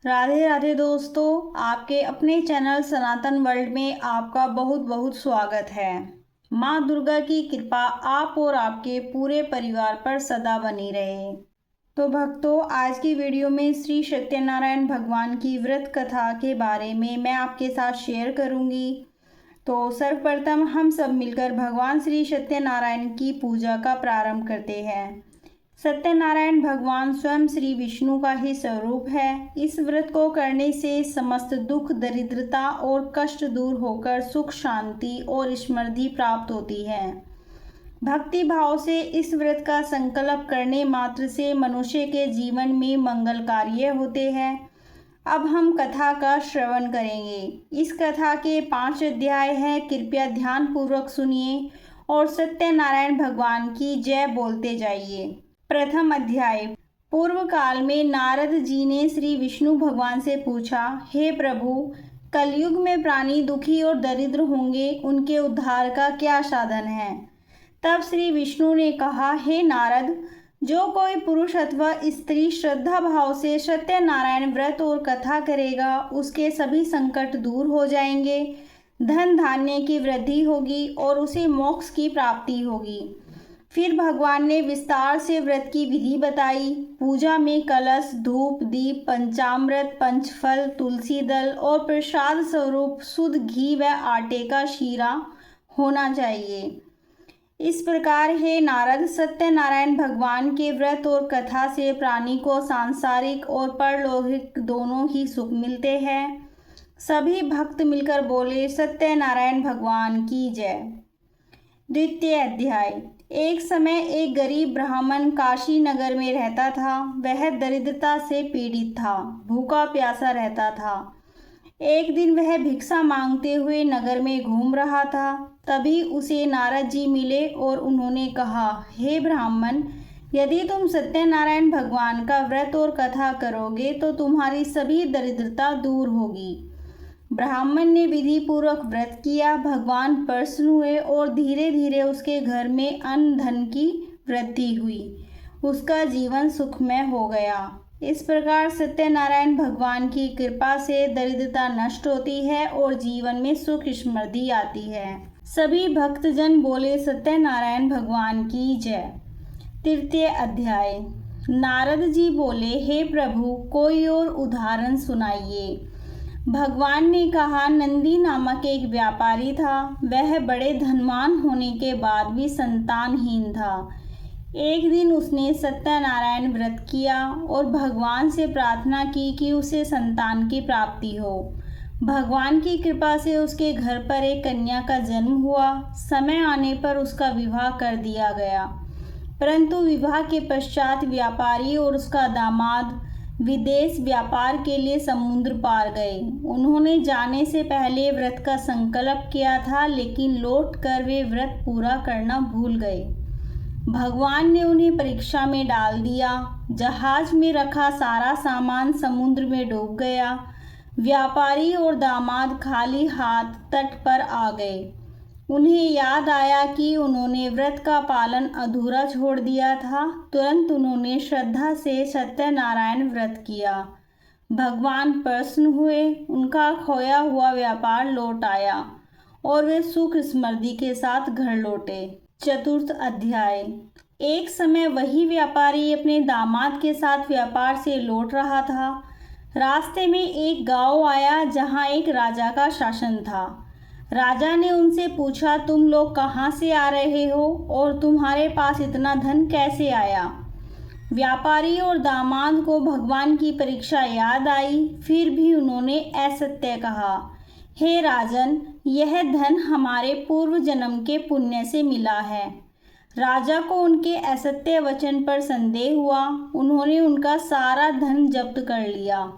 राधे राधे दोस्तों, आपके अपने चैनल सनातन वर्ल्ड में आपका बहुत बहुत स्वागत है। माँ दुर्गा की कृपा आप और आपके पूरे परिवार पर सदा बनी रहे। तो भक्तों, आज की वीडियो में श्री सत्यनारायण भगवान की व्रत कथा के बारे में मैं आपके साथ शेयर करूंगी। तो सर्वप्रथम हम सब मिलकर भगवान श्री सत्यनारायण की पूजा का प्रारंभ करते हैं। सत्यनारायण भगवान स्वयं श्री विष्णु का ही स्वरूप है। इस व्रत को करने से समस्त दुख, दरिद्रता और कष्ट दूर होकर सुख, शांति और समृद्धि प्राप्त होती है। भक्ति भाव से इस व्रत का संकल्प करने मात्र से मनुष्य के जीवन में मंगल कार्य होते हैं। अब हम कथा का श्रवण करेंगे। इस कथा के 5 अध्याय हैं। कृपया ध्यान पूर्वक सुनिए और सत्यनारायण भगवान की जय बोलते जाइए। प्रथम अध्याय। पूर्व काल में नारद जी ने श्री विष्णु भगवान से पूछा, हे प्रभु, कलयुग में प्राणी दुखी और दरिद्र होंगे, उनके उद्धार का क्या साधन है? तब श्री विष्णु ने कहा, हे नारद, जो कोई पुरुष अथवा स्त्री श्रद्धा भाव से सत्यनारायण व्रत और कथा करेगा, उसके सभी संकट दूर हो जाएंगे, धन धान्य की वृद्धि होगी और उसे मोक्ष की प्राप्ति होगी। फिर भगवान ने विस्तार से व्रत की विधि बताई। पूजा में कलश, धूप, दीप, पंचामृत, पंचफल, तुलसी दल और प्रसाद स्वरूप शुद्ध घी व आटे का शीरा होना चाहिए। इस प्रकार हे नारद, सत्यनारायण भगवान के व्रत और कथा से प्राणी को सांसारिक और परलौकिक दोनों ही सुख मिलते हैं। सभी भक्त मिलकर बोले, सत्यनारायण भगवान की जय। द्वितीय अध्याय। एक समय एक गरीब ब्राह्मण काशी नगर में रहता था। वह दरिद्रता से पीड़ित था, भूखा प्यासा रहता था। एक दिन वह भिक्षा मांगते हुए नगर में घूम रहा था। तभी उसे नारद जी मिले और उन्होंने कहा, हे ब्राह्मण, यदि तुम सत्यनारायण भगवान का व्रत और कथा करोगे तो तुम्हारी सभी दरिद्रता दूर होगी। ब्राह्मण ने विधि पूर्वक व्रत किया। भगवान प्रसन्न हुए और धीरे धीरे उसके घर में अन्न धन की वृद्धि हुई। उसका जीवन सुखमय हो गया। इस प्रकार सत्यनारायण भगवान की कृपा से दरिद्रता नष्ट होती है और जीवन में सुख समृद्धि आती है। सभी भक्तजन बोले, सत्यनारायण भगवान की जय। तृतीय अध्याय। नारद जी बोले, हे प्रभु, कोई और उदाहरण सुनाइए। भगवान ने कहा, नंदी नामक एक व्यापारी था। वह बड़े धनवान होने के बाद भी संतानहीन था। एक दिन उसने सत्यनारायण व्रत किया और भगवान से प्रार्थना की कि उसे संतान की प्राप्ति हो। भगवान की कृपा से उसके घर पर एक कन्या का जन्म हुआ। समय आने पर उसका विवाह कर दिया गया, परंतु विवाह के पश्चात व्यापारी और उसका दामाद विदेश व्यापार के लिए समुद्र पार गए। उन्होंने जाने से पहले व्रत का संकल्प किया था, लेकिन लौटकर वे व्रत पूरा करना भूल गए। भगवान ने उन्हें परीक्षा में डाल दिया। जहाज में रखा सारा सामान समुद्र में डूब गया। व्यापारी और दामाद खाली हाथ तट पर आ गए। उन्हें याद आया कि उन्होंने व्रत का पालन अधूरा छोड़ दिया था। तुरंत उन्होंने श्रद्धा से सत्यनारायण व्रत किया। भगवान प्रसन्न हुए। उनका खोया हुआ व्यापार लौट आया और वे सुख समृद्धि के साथ घर लौटे। चतुर्थ अध्याय। एक समय वही व्यापारी अपने दामाद के साथ व्यापार से लौट रहा था। रास्ते में एक गांव आया जहां एक राजा का शासन था। राजा ने उनसे पूछा, तुम लोग कहाँ से आ रहे हो और तुम्हारे पास इतना धन कैसे आया? व्यापारी और दामाद को भगवान की परीक्षा याद आई। फिर भी उन्होंने असत्य कहा, हे राजन, यह धन हमारे पूर्व जन्म के पुण्य से मिला है। राजा को उनके असत्य वचन पर संदेह हुआ। उन्होंने उनका सारा धन जब्त कर लिया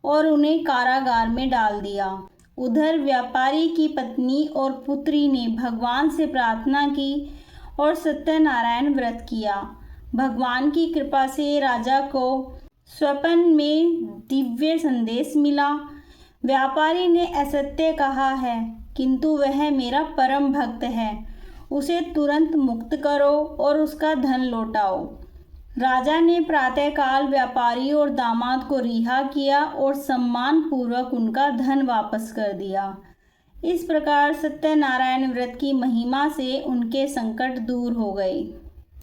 और उन्हें कारागार में डाल दिया। उधर व्यापारी की पत्नी और पुत्री ने भगवान से प्रार्थना की और सत्यनारायण व्रत किया। भगवान की कृपा से राजा को स्वप्न में दिव्य संदेश मिला। व्यापारी ने असत्य कहा है, किंतु वह मेरा परम भक्त है, उसे तुरंत मुक्त करो और उसका धन लौटाओ। राजा ने प्रातःकाल व्यापारी और दामाद को रिहा किया और सम्मान पूर्वक उनका धन वापस कर दिया। इस प्रकार सत्यनारायण व्रत की महिमा से उनके संकट दूर हो गए।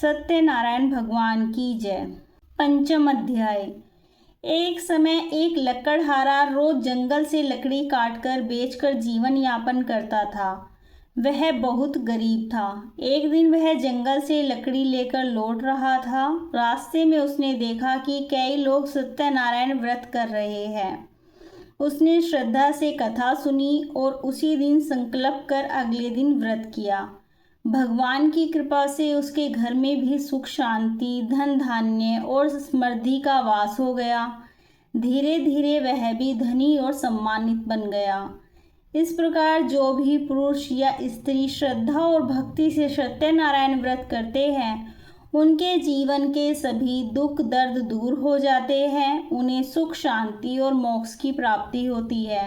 सत्यनारायण भगवान की जय। पंचम अध्याय। एक समय एक लकड़हारा रोज जंगल से लकड़ी काटकर बेचकर जीवन यापन करता था। वह बहुत गरीब था। एक दिन वह जंगल से लकड़ी लेकर लौट रहा था। रास्ते में उसने देखा कि कई लोग सत्यनारायण व्रत कर रहे हैं। उसने श्रद्धा से कथा सुनी और उसी दिन संकल्प कर अगले दिन व्रत किया। भगवान की कृपा से उसके घर में भी सुख शांति, धन धान्य और समृद्धि का वास हो गया। धीरे धीरे वह भी धनी और सम्मानित बन गया। इस प्रकार जो भी पुरुष या स्त्री श्रद्धा और भक्ति से सत्यनारायण व्रत करते हैं, उनके जीवन के सभी दुख दर्द दूर हो जाते हैं। उन्हें सुख शांति और मोक्ष की प्राप्ति होती है।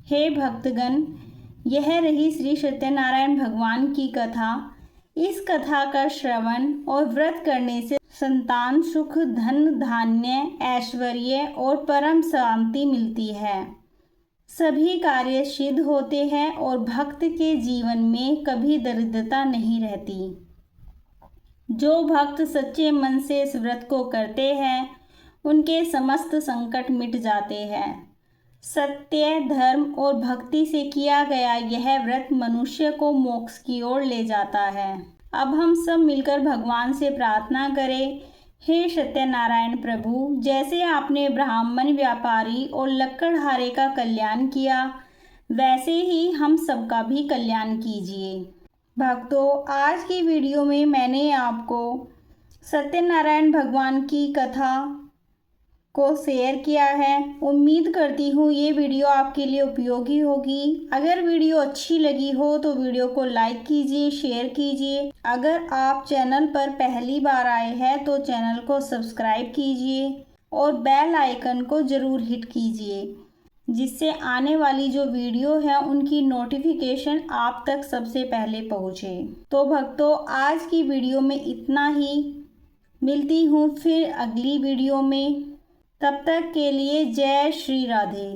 हे भक्तगण, यह रही श्री सत्यनारायण भगवान की कथा। इस कथा का श्रवण और व्रत करने से संतान सुख, धन धान्य, ऐश्वर्य और परम शांति मिलती है। सभी कार्य सिद्ध होते हैं और भक्त के जीवन में कभी दरिद्रता नहीं रहती। जो भक्त सच्चे मन से इस व्रत को करते हैं, उनके समस्त संकट मिट जाते हैं। सत्य, धर्म और भक्ति से किया गया यह व्रत मनुष्य को मोक्ष की ओर ले जाता है। अब हम सब मिलकर भगवान से प्रार्थना करें। हे सत्यनारायण प्रभु, जैसे आपने ब्राह्मण, व्यापारी और लकड़हारे का कल्याण किया, वैसे ही हम सबका भी कल्याण कीजिए। भक्तों, आज की वीडियो में मैंने आपको सत्यनारायण भगवान की कथा को शेयर किया है। उम्मीद करती हूँ ये वीडियो आपके लिए उपयोगी होगी। अगर वीडियो अच्छी लगी हो तो वीडियो को लाइक कीजिए, शेयर कीजिए। अगर आप चैनल पर पहली बार आए हैं तो चैनल को सब्सक्राइब कीजिए और बेल आइकन को ज़रूर हिट कीजिए, जिससे आने वाली जो वीडियो है उनकी नोटिफिकेशन आप तक सबसे पहले पहुँचे। तो भक्तों, आज की वीडियो में इतना ही। मिलती हूँ फिर अगली वीडियो में। तब तक के लिए जय श्री राधे।